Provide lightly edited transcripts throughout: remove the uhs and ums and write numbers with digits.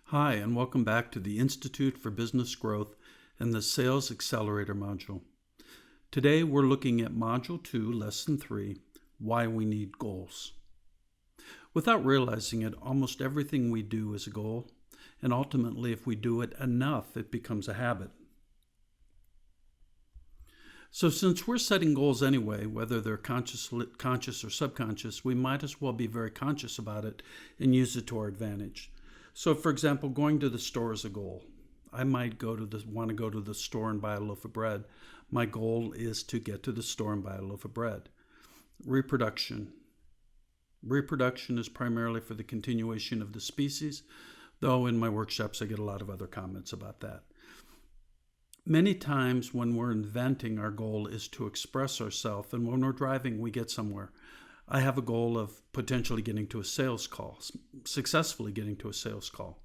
Hi, and welcome back to the Institute for Business Growth and the Sales Accelerator module. Today we're looking at Module 2, Lesson 3, Why We Need Goals. Without realizing it, almost everything we do is a goal, and ultimately if we do it enough, it becomes a habit. So since we're setting goals anyway, whether they're conscious or subconscious, we might as well be very conscious about it and use it to our advantage. So, for example, going to the store is a goal. I might want to go to the store and buy a loaf of bread. My goal is to get to the store and buy a loaf of bread. Reproduction. Reproduction is primarily for the continuation of the species, though in my workshops I get a lot of other comments about that. Many times when we're inventing, our goal is to express ourselves, and when we're driving, we get somewhere. I have a goal of potentially getting to a sales call, successfully getting to a sales call.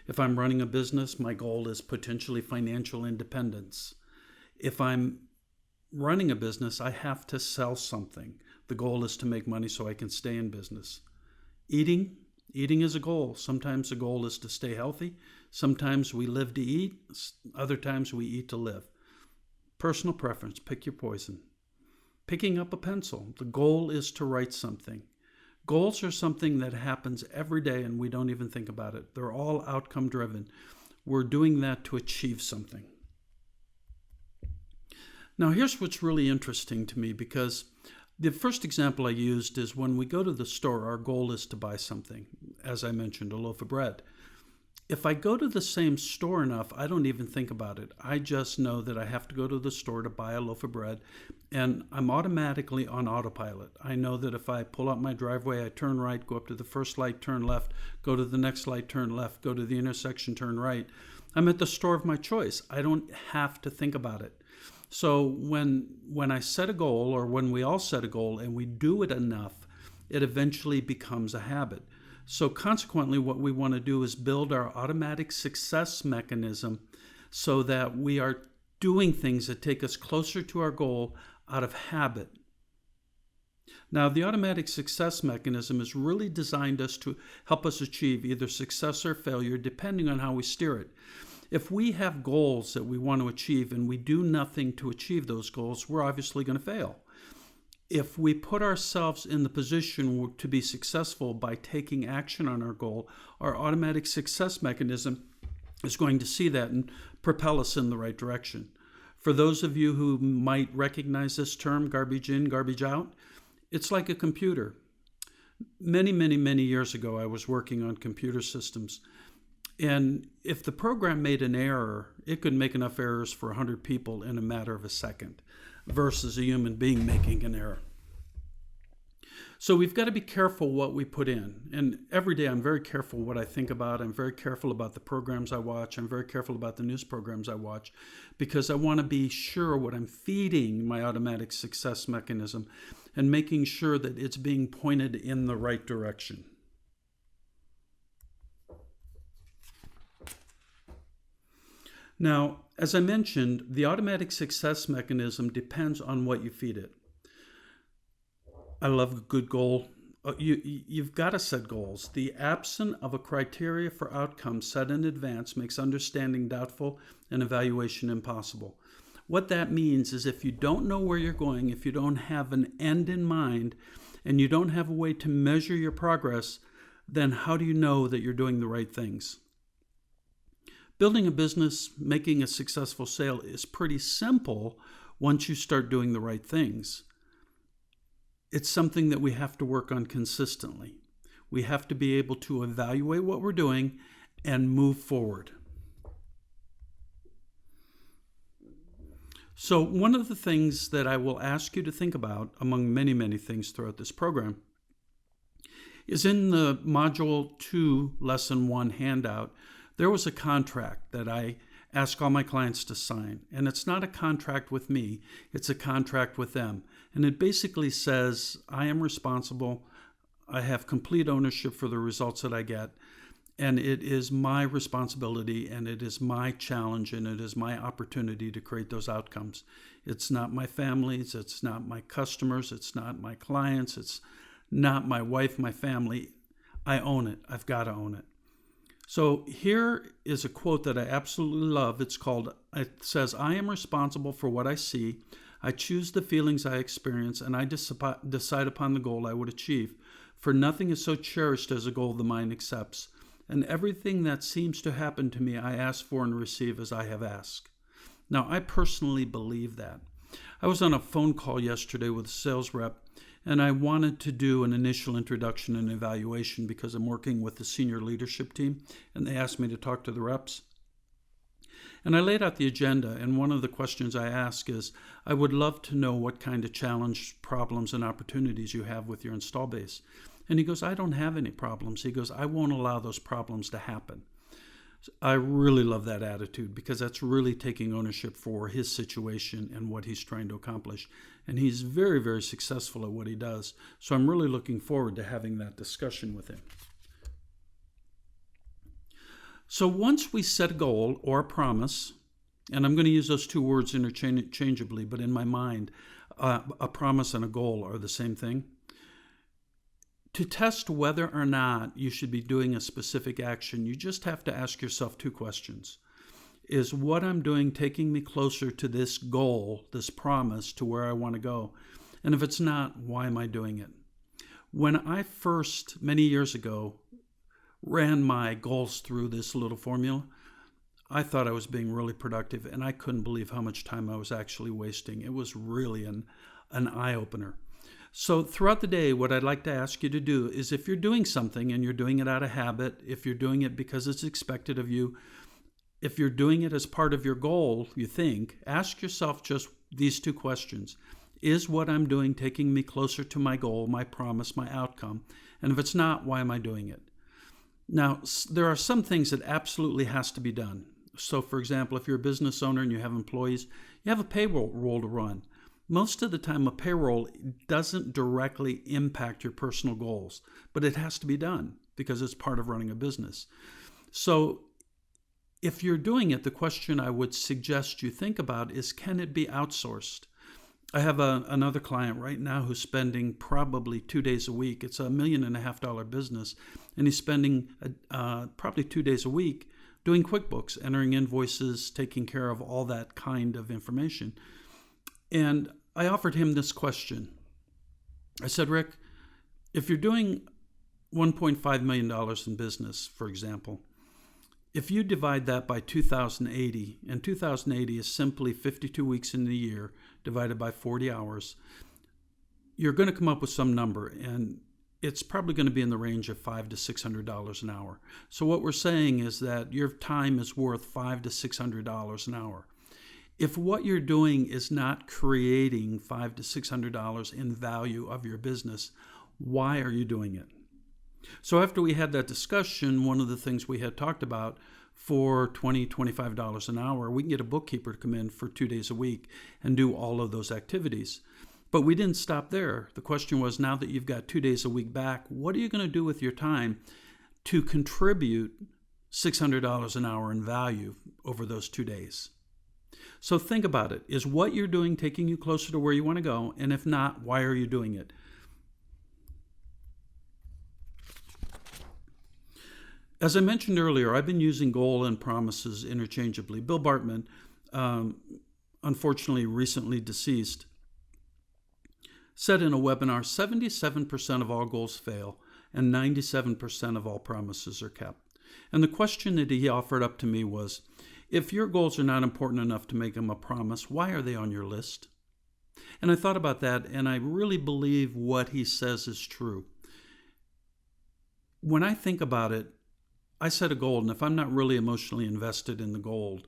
If I'm running a business, my goal is potentially financial independence. If I'm running a business, I have to sell something. The goal is to make money so I can stay in business. Eating is a goal. Sometimes the goal is to stay healthy. Sometimes we live to eat. Other times we eat to live. Personal preference, pick your poison. Picking up a pencil. The goal is to write something. Goals are something that happens every day and we don't even think about it. They're all outcome driven. We're doing that to achieve something. Now here's what's really interesting to me, because the first example I used is when we go to the store, our goal is to buy something. As I mentioned, a loaf of bread. If I go to the same store enough, I don't even think about it. I just know that I have to go to the store to buy a loaf of bread, and I'm automatically on autopilot. I know that if I pull out my driveway, I turn right, go up to the first light, turn left, go to the next light, turn left, go to the intersection, turn right. I'm at the store of my choice. I don't have to think about it. So when I set a goal, or when we all set a goal and we do it enough, it eventually becomes a habit. So consequently, what we want to do is build our automatic success mechanism so that we are doing things that take us closer to our goal out of habit. Now, the automatic success mechanism is really designed to help us achieve either success or failure, depending on how we steer it. If we have goals that we want to achieve and we do nothing to achieve those goals, we're obviously going to fail. If we put ourselves in the position to be successful by taking action on our goal, our automatic success mechanism is going to see that and propel us in the right direction. For those of you who might recognize this term, garbage in, garbage out, it's like a computer. Many years ago, I was working on computer systems. And if the program made an error, it could make enough errors for 100 people in a matter of a second, versus a human being making an error. So we've got to be careful what we put in. And every day I'm very careful what I think about. I'm very careful about the programs I watch. I'm very careful about the news programs I watch, because I want to be sure what I'm feeding my automatic success mechanism and making sure that it's being pointed in the right direction. Now, as I mentioned, the automatic success mechanism depends on what you feed it. I love a good goal. You've got to set goals. The absence of a criteria for outcomes set in advance makes understanding doubtful and evaluation impossible. What that means is if you don't know where you're going, if you don't have an end in mind, and you don't have a way to measure your progress, then how do you know that you're doing the right things? Building a business, making a successful sale is pretty simple once you start doing the right things. It's something that we have to work on consistently. We have to be able to evaluate what we're doing and move forward. So one of the things that I will ask you to think about, among many things throughout this program, is in the Module 2, Lesson 1 handout, there was a contract that I ask all my clients to sign. And it's not a contract with me, it's a contract with them. And it basically says, I am responsible, I have complete ownership for the results that I get, and it is my responsibility, and it is my challenge, and it is my opportunity to create those outcomes. It's not my family's, it's not my customers, it's not my clients, it's not my wife, my family. I own it. I've got to own it. So here is a quote that I absolutely love. It says, "I am responsible for what I see. I choose the feelings I experience, and I decide upon the goal I would achieve. For nothing is so cherished as a goal the mind accepts. And everything that seems to happen to me, I ask for and receive as I have asked." Now, I personally believe that. I was on a phone call yesterday with a sales rep, and I wanted to do an initial introduction and evaluation because I'm working with the senior leadership team, and they asked me to talk to the reps. And I laid out the agenda, and one of the questions I ask is, I would love to know what kind of challenge, problems, and opportunities you have with your install base. And he goes, "I don't have any problems." He goes, "I won't allow those problems to happen." I really love that attitude because that's really taking ownership for his situation and what he's trying to accomplish. And he's very, very successful at what he does. So I'm really looking forward to having that discussion with him. So once we set a goal or a promise, and I'm going to use those two words interchangeably, but in my mind, a promise and a goal are the same thing. To test whether or not you should be doing a specific action, you just have to ask yourself two questions. Is what I'm doing taking me closer to this goal, this promise, to where I want to go? And if it's not, why am I doing it? When I first, many years ago, ran my goals through this little formula, I thought I was being really productive, and I couldn't believe how much time I was actually wasting. It was really an eye-opener. So throughout the day, what I'd like to ask you to do is, if you're doing something and you're doing it out of habit, if you're doing it because it's expected of you, if you're doing it as part of your goal, you think, ask yourself just these two questions. Is what I'm doing taking me closer to my goal, my promise, my outcome? And if it's not, why am I doing it? Now, there are some things that absolutely has to be done. So for example, if you're a business owner and you have employees, you have a payroll to run. Most of the time, a payroll doesn't directly impact your personal goals, but it has to be done because it's part of running a business. So if you're doing it, the question I would suggest you think about is, can it be outsourced? I have another client right now who's spending probably 2 days a week. It's $1.5 million business, and he's spending probably 2 days a week doing QuickBooks, entering invoices, taking care of all that kind of information. And I offered him this question. I said, "Rick, if you're doing $1.5 million in business, for example, if you divide that by 2,080, and 2,080 is simply 52 weeks in the year divided by 40 hours, you're going to come up with some number, and it's probably going to be in the range of $500 to $600 an hour. So what we're saying is that your time is worth $500 to $600 an hour. If what you're doing is not creating $500 to $600 in value of your business, why are you doing it?" So after we had that discussion, one of the things we had talked about, for $20, $25 an hour, we can get a bookkeeper to come in for 2 days a week and do all of those activities. But we didn't stop there. The question was, now that you've got 2 days a week back, what are you going to do with your time to contribute $600 an hour in value over those 2 days? So think about it. Is what you're doing taking you closer to where you want to go? And if not, why are you doing it? As I mentioned earlier, I've been using goal and promises interchangeably. Bill Bartman, unfortunately recently deceased, said in a webinar, 77% of all goals fail and 97% of all promises are kept. And the question that he offered up to me was, if your goals are not important enough to make them a promise, why are they on your list? And I thought about that, and I really believe what he says is true. When I think about it, I set a goal, and if I'm not really emotionally invested in the goal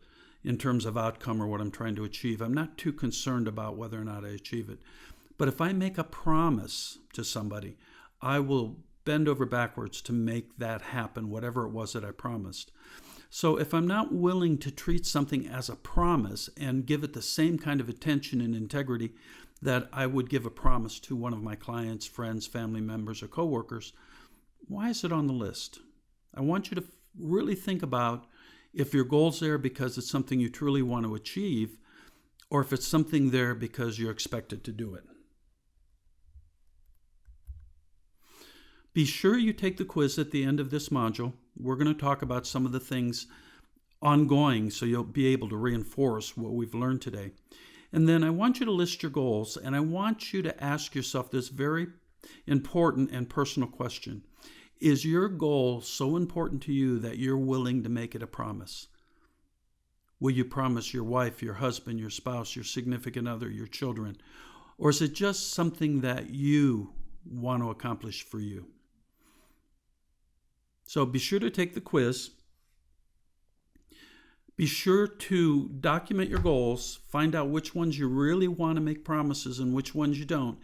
in terms of outcome or what I'm trying to achieve, I'm not too concerned about whether or not I achieve it. But if I make a promise to somebody, I will bend over backwards to make that happen, whatever it was that I promised. So if I'm not willing to treat something as a promise and give it the same kind of attention and integrity that I would give a promise to one of my clients, friends, family members, or coworkers, why is it on the list? I want you to really think about if your goal's there because it's something you truly want to achieve, or if it's something there because you're expected to do it. Be sure you take the quiz at the end of this module. We're going to talk about some of the things ongoing so you'll be able to reinforce what we've learned today. And then I want you to list your goals, and I want you to ask yourself this very important and personal question. Is your goal so important to you that you're willing to make it a promise? Will you promise your wife, your husband, your spouse, your significant other, your children? Or is it just something that you want to accomplish for you? So be sure to take the quiz. Be sure to document your goals, find out which ones you really want to make promises and which ones you don't.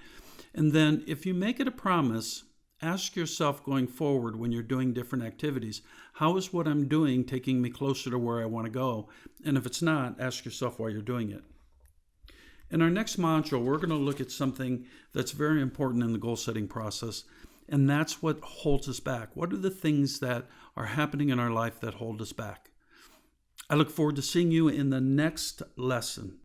And then if you make it a promise, ask yourself going forward when you're doing different activities, how is what I'm doing taking me closer to where I want to go? And if it's not, ask yourself why you're doing it. In our next module, we're going to look at something that's very important in the goal setting process, and that's what holds us back. What are the things that are happening in our life that hold us back? I look forward to seeing you in the next lesson.